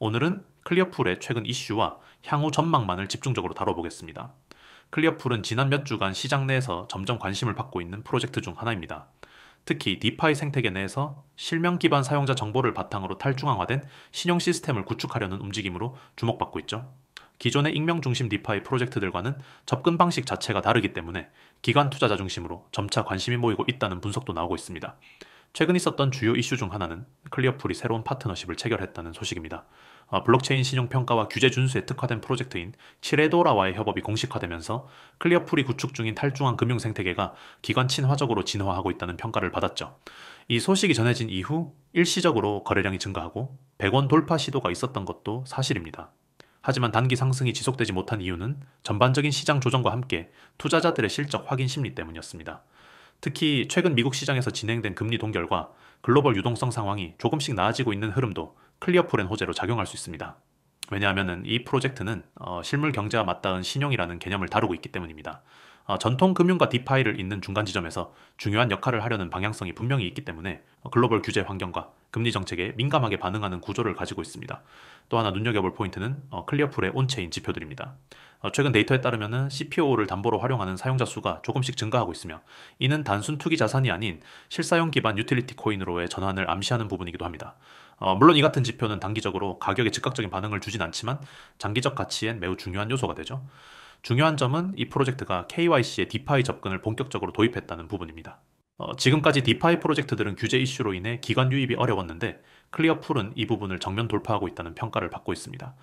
오늘은 클리어풀의 최근 이슈와 향후 전망만을 집중적으로 다뤄보겠습니다. 클리어풀은 지난 몇 주간 시장 내에서 점점 관심을 받고 있는 프로젝트 중 하나입니다. 특히 디파이 생태계 내에서 실명 기반 사용자 정보를 바탕으로 탈중앙화된 신용 시스템을 구축하려는 움직임으로 주목받고 있죠. 기존의 익명 중심 디파이 프로젝트들과는 접근 방식 자체가 다르기 때문에 기관 투자자 중심으로 점차 관심이 모이고 있다는 분석도 나오고 있습니다. 최근 있었던 주요 이슈 중 하나는 클리어풀이 새로운 파트너십을 체결했다는 소식입니다. 블록체인 신용평가와 규제 준수에 특화된 프로젝트인 칠레도라와의 협업이 공식화되면서 클리어풀이 구축 중인 탈중앙 금융 생태계가 기관 친화적으로 진화하고 있다는 평가를 받았죠. 이 소식이 전해진 이후 일시적으로 거래량이 증가하고 100원 돌파 시도가 있었던 것도 사실입니다. 하지만 단기 상승이 지속되지 못한 이유는 전반적인 시장 조정과 함께 투자자들의 실적 확인 심리 때문이었습니다. 특히 최근 미국 시장에서 진행된 금리 동결과 글로벌 유동성 상황이 조금씩 나아지고 있는 흐름도 클리어풀의 호재로 작용할 수 있습니다. 왜냐하면 이 프로젝트는 실물 경제와 맞닿은 신용이라는 개념을 다루고 있기 때문입니다. 전통 금융과 디파이를 잇는 중간 지점에서 중요한 역할을 하려는 방향성이 분명히 있기 때문에 글로벌 규제 환경과 금리 정책에 민감하게 반응하는 구조를 가지고 있습니다. 또 하나 눈여겨볼 포인트는 클리어풀의 온체인 지표들입니다. 최근 데이터에 따르면 CPO를 담보로 활용하는 사용자 수가 조금씩 증가하고 있으며 이는 단순 투기 자산이 아닌 실사용 기반 유틸리티 코인으로의 전환을 암시하는 부분이기도 합니다. 물론 이 같은 지표는 단기적으로 가격에 즉각적인 반응을 주진 않지만 장기적 가치엔 매우 중요한 요소가 되죠. 중요한 점은 이 프로젝트가 KYC의 디파이 접근을 본격적으로 도입했다는 부분입니다. 지금까지 디파이 프로젝트들은 규제 이슈로 인해 기관 유입이 어려웠는데 클리어풀은 이 부분을 정면 돌파하고 있다는 평가를 받고 있습니다.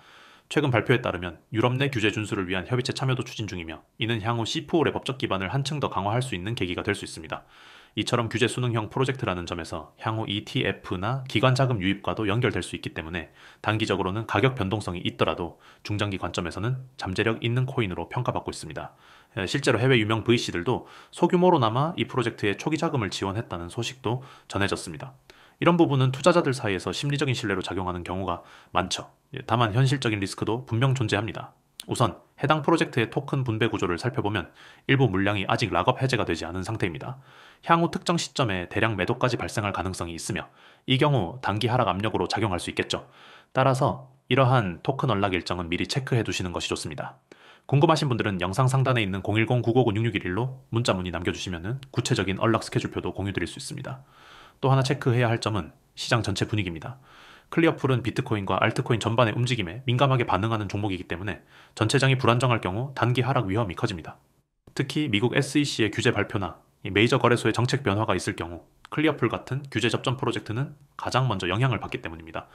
최근 발표에 따르면 유럽 내 규제 준수를 위한 협의체 참여도 추진 중이며 이는 향후 C4의 법적 기반을 한층 더 강화할 수 있는 계기가 될 수 있습니다. 이처럼 규제 수능형 프로젝트라는 점에서 향후 ETF나 기관 자금 유입과도 연결될 수 있기 때문에 단기적으로는 가격 변동성이 있더라도 중장기 관점에서는 잠재력 있는 코인으로 평가받고 있습니다. 실제로 해외 유명 VC들도 소규모로나마 이 프로젝트에 초기 자금을 지원했다는 소식도 전해졌습니다. 이런 부분은 투자자들 사이에서 심리적인 신뢰로 작용하는 경우가 많죠. 다만 현실적인 리스크도 분명 존재합니다. 우선 해당 프로젝트의 토큰 분배 구조를 살펴보면 일부 물량이 아직 락업 해제가 되지 않은 상태입니다. 향후 특정 시점에 대량 매도까지 발생할 가능성이 있으며 이 경우 단기 하락 압력으로 작용할 수 있겠죠. 따라서 이러한 토큰 언락 일정은 미리 체크해 두시는 것이 좋습니다. 궁금하신 분들은 영상 상단에 있는 010-959-6611로 문자 문의 남겨주시면 구체적인 언락 스케줄표도 공유드릴 수 있습니다. 또 하나 체크해야 할 점은 시장 전체 분위기입니다. 클리어풀은 비트코인과 알트코인 전반의 움직임에 민감하게 반응하는 종목이기 때문에 전체장이 불안정할 경우 단기 하락 위험이 커집니다. 특히 미국 SEC의 규제 발표나 메이저 거래소의 정책 변화가 있을 경우 클리어풀 같은 규제 접점 프로젝트는 가장 먼저 영향을 받기 때문입니다.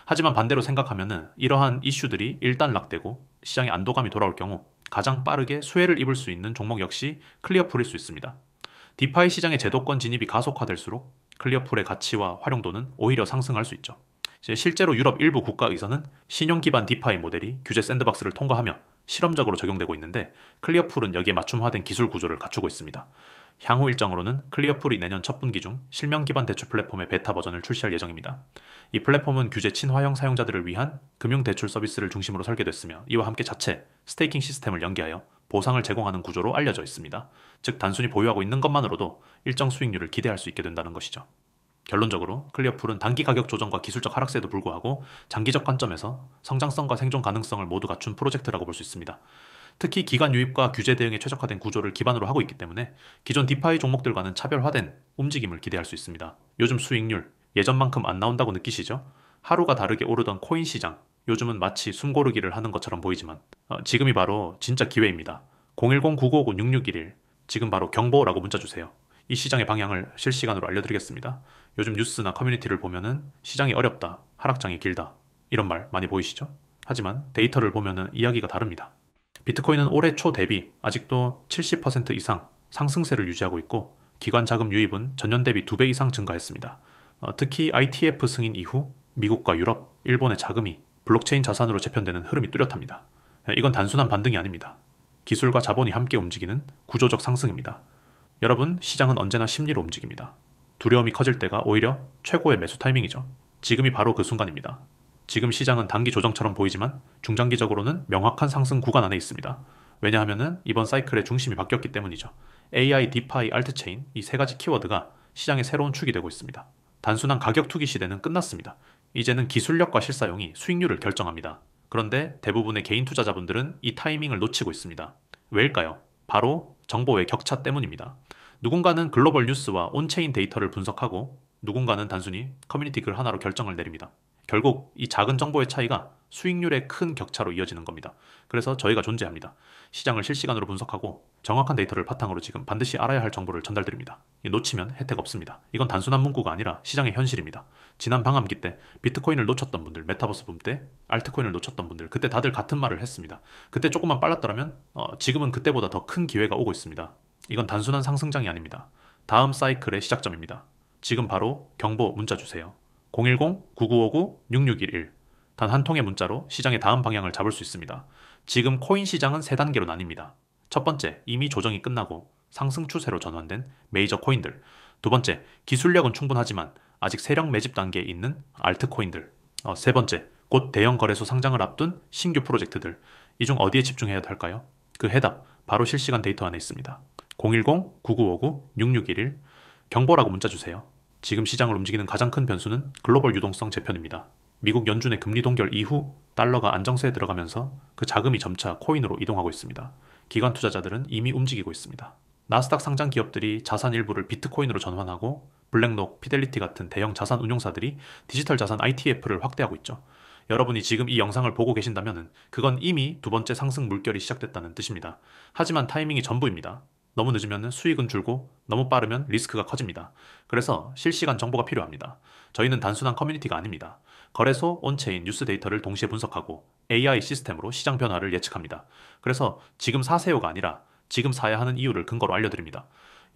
하지만 반대로 생각하면 이러한 이슈들이 일단 락되고 시장에 안도감이 돌아올 경우 가장 빠르게 수혜를 입을 수 있는 종목 역시 클리어풀일 수 있습니다. 디파이 시장의 제도권 진입이 가속화될수록 클리어풀의 가치와 활용도는 오히려 상승할 수 있죠. 실제로 유럽 일부 국가에서는 신용 기반 디파이 모델이 규제 샌드박스를 통과하며 실험적으로 적용되고 있는데 클리어풀은 여기에 맞춤화된 기술 구조를 갖추고 있습니다. 향후 일정으로는 클리어풀이 내년 첫 분기 중 실명 기반 대출 플랫폼의 베타 버전을 출시할 예정입니다. 이 플랫폼은 규제 친화형 사용자들을 위한 금융 대출 서비스를 중심으로 설계됐으며 이와 함께 자체 스테이킹 시스템을 연계하여 보상을 제공하는 구조로 알려져 있습니다. 즉 단순히 보유하고 있는 것만으로도 일정 수익률을 기대할 수 있게 된다는 것이죠. 결론적으로 클리어풀은 단기 가격 조정과 기술적 하락세에도 불구하고 장기적 관점에서 성장성과 생존 가능성을 모두 갖춘 프로젝트라고 볼 수 있습니다. 특히 기관 유입과 규제 대응에 최적화된 구조를 기반으로 하고 있기 때문에 기존 디파이 종목들과는 차별화된 움직임을 기대할 수 있습니다. 요즘 수익률 예전만큼 안 나온다고 느끼시죠? 하루가 다르게 오르던 코인 시장 요즘은 마치 숨고르기를 하는 것처럼 보이지만 지금이 바로 진짜 기회입니다. 010-959-6611 지금 바로 경보라고 문자 주세요. 이 시장의 방향을 실시간으로 알려드리겠습니다. 요즘 뉴스나 커뮤니티를 보면은 시장이 어렵다, 하락장이 길다 이런 말 많이 보이시죠? 하지만 데이터를 보면은 이야기가 다릅니다. 비트코인은 올해 초 대비 아직도 70% 이상 상승세를 유지하고 있고 기관 자금 유입은 전년 대비 2배 이상 증가했습니다. 특히 ITF 승인 이후 미국과 유럽, 일본의 자금이 블록체인 자산으로 재편되는 흐름이 뚜렷합니다. 이건 단순한 반등이 아닙니다. 기술과 자본이 함께 움직이는 구조적 상승입니다. 여러분, 시장은 언제나 심리로 움직입니다. 두려움이 커질 때가 오히려 최고의 매수 타이밍이죠. 지금이 바로 그 순간입니다. 지금 시장은 단기 조정처럼 보이지만 중장기적으로는 명확한 상승 구간 안에 있습니다. 왜냐하면 이번 사이클의 중심이 바뀌었기 때문이죠. AI, 디파이, 알트체인 이 세 가지 키워드가 시장의 새로운 축이 되고 있습니다. 단순한 가격 투기 시대는 끝났습니다. 이제는 기술력과 실사용이 수익률을 결정합니다. 그런데 대부분의 개인 투자자분들은 이 타이밍을 놓치고 있습니다. 왜일까요? 바로 정보의 격차 때문입니다. 누군가는 글로벌 뉴스와 온체인 데이터를 분석하고 누군가는 단순히 커뮤니티 글 하나로 결정을 내립니다. 결국 이 작은 정보의 차이가 수익률의 큰 격차로 이어지는 겁니다. 그래서 저희가 존재합니다. 시장을 실시간으로 분석하고 정확한 데이터를 바탕으로 지금 반드시 알아야 할 정보를 전달드립니다. 놓치면 혜택 없습니다. 이건 단순한 문구가 아니라 시장의 현실입니다. 지난 방암기 때 비트코인을 놓쳤던 분들, 메타버스 붐 때 알트코인을 놓쳤던 분들, 그때 다들 같은 말을 했습니다. 그때 조금만 빨랐더라면 지금은 그때보다 더 큰 기회가 오고 있습니다. 이건 단순한 상승장이 아닙니다. 다음 사이클의 시작점입니다. 지금 바로 경보 문자 주세요. 010-9959-6611. 단 한 통의 문자로 시장의 다음 방향을 잡을 수 있습니다. 지금 코인 시장은 세 단계로 나뉩니다. 첫 번째, 이미 조정이 끝나고 상승 추세로 전환된 메이저 코인들. 두 번째, 기술력은 충분하지만 아직 세력 매집 단계에 있는 알트코인들. 세 번째, 곧 대형 거래소 상장을 앞둔 신규 프로젝트들. 이 중 어디에 집중해야 할까요? 그 해답, 바로 실시간 데이터 안에 있습니다. 010-9959-6611. 경보라고 문자 주세요. 지금 시장을 움직이는 가장 큰 변수는 글로벌 유동성 재편입니다. 미국 연준의 금리 동결 이후 달러가 안정세에 들어가면서 그 자금이 점차 코인으로 이동하고 있습니다. 기관 투자자들은 이미 움직이고 있습니다. 나스닥 상장 기업들이 자산 일부를 비트코인으로 전환하고 블랙록, 피델리티 같은 대형 자산 운용사들이 디지털 자산 ITF를 확대하고 있죠. 여러분이 지금 이 영상을 보고 계신다면 그건 이미 두 번째 상승 물결이 시작됐다는 뜻입니다. 하지만 타이밍이 전부입니다. 너무 늦으면 수익은 줄고 너무 빠르면 리스크가 커집니다. 그래서 실시간 정보가 필요합니다. 저희는 단순한 커뮤니티가 아닙니다. 거래소, 온체인, 뉴스 데이터를 동시에 분석하고 AI 시스템으로 시장 변화를 예측합니다. 그래서 지금 사세요가 아니라 지금 사야 하는 이유를 근거로 알려드립니다.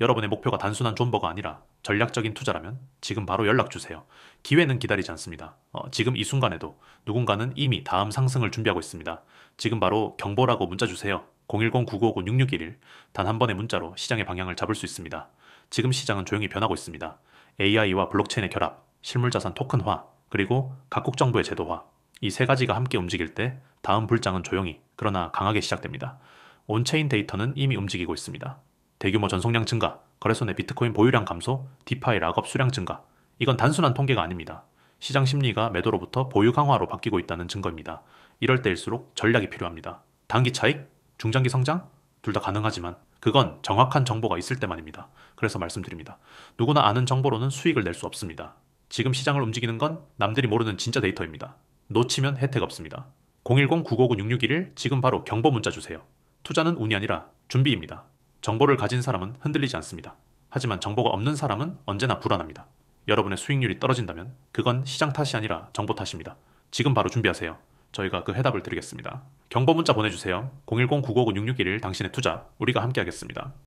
여러분의 목표가 단순한 존버가 아니라 전략적인 투자라면 지금 바로 연락 주세요. 기회는 기다리지 않습니다. 지금 이 순간에도 누군가는 이미 다음 상승을 준비하고 있습니다. 지금 바로 경보라고 문자 주세요. 010-9959-6611. 단 한 번의 문자로 시장의 방향을 잡을 수 있습니다. 지금 시장은 조용히 변하고 있습니다. AI와 블록체인의 결합, 실물자산 토큰화, 그리고 각국 정부의 제도화. 이 세 가지가 함께 움직일 때 다음 불장은 조용히 그러나 강하게 시작됩니다. 온체인 데이터는 이미 움직이고 있습니다. 대규모 전송량 증가, 거래소 내 비트코인 보유량 감소, 디파이 락업 수량 증가. 이건 단순한 통계가 아닙니다. 시장 심리가 매도로부터 보유 강화로 바뀌고 있다는 증거입니다. 이럴 때일수록 전략이 필요합니다. 단기 차익, 중장기 성장? 둘 다 가능하지만 그건 정확한 정보가 있을 때만입니다. 그래서 말씀드립니다. 누구나 아는 정보로는 수익을 낼 수 없습니다. 지금 시장을 움직이는 건 남들이 모르는 진짜 데이터입니다. 놓치면 혜택 없습니다. 010-959-6611. 지금 바로 경보 문자 주세요. 투자는 운이 아니라 준비입니다. 정보를 가진 사람은 흔들리지 않습니다. 하지만 정보가 없는 사람은 언제나 불안합니다. 여러분의 수익률이 떨어진다면 그건 시장 탓이 아니라 정보 탓입니다. 지금 바로 준비하세요. 저희가 그 해답을 드리겠습니다. 경보 문자 보내주세요. 010-959-6611. 당신의 투자, 우리가 함께 하겠습니다.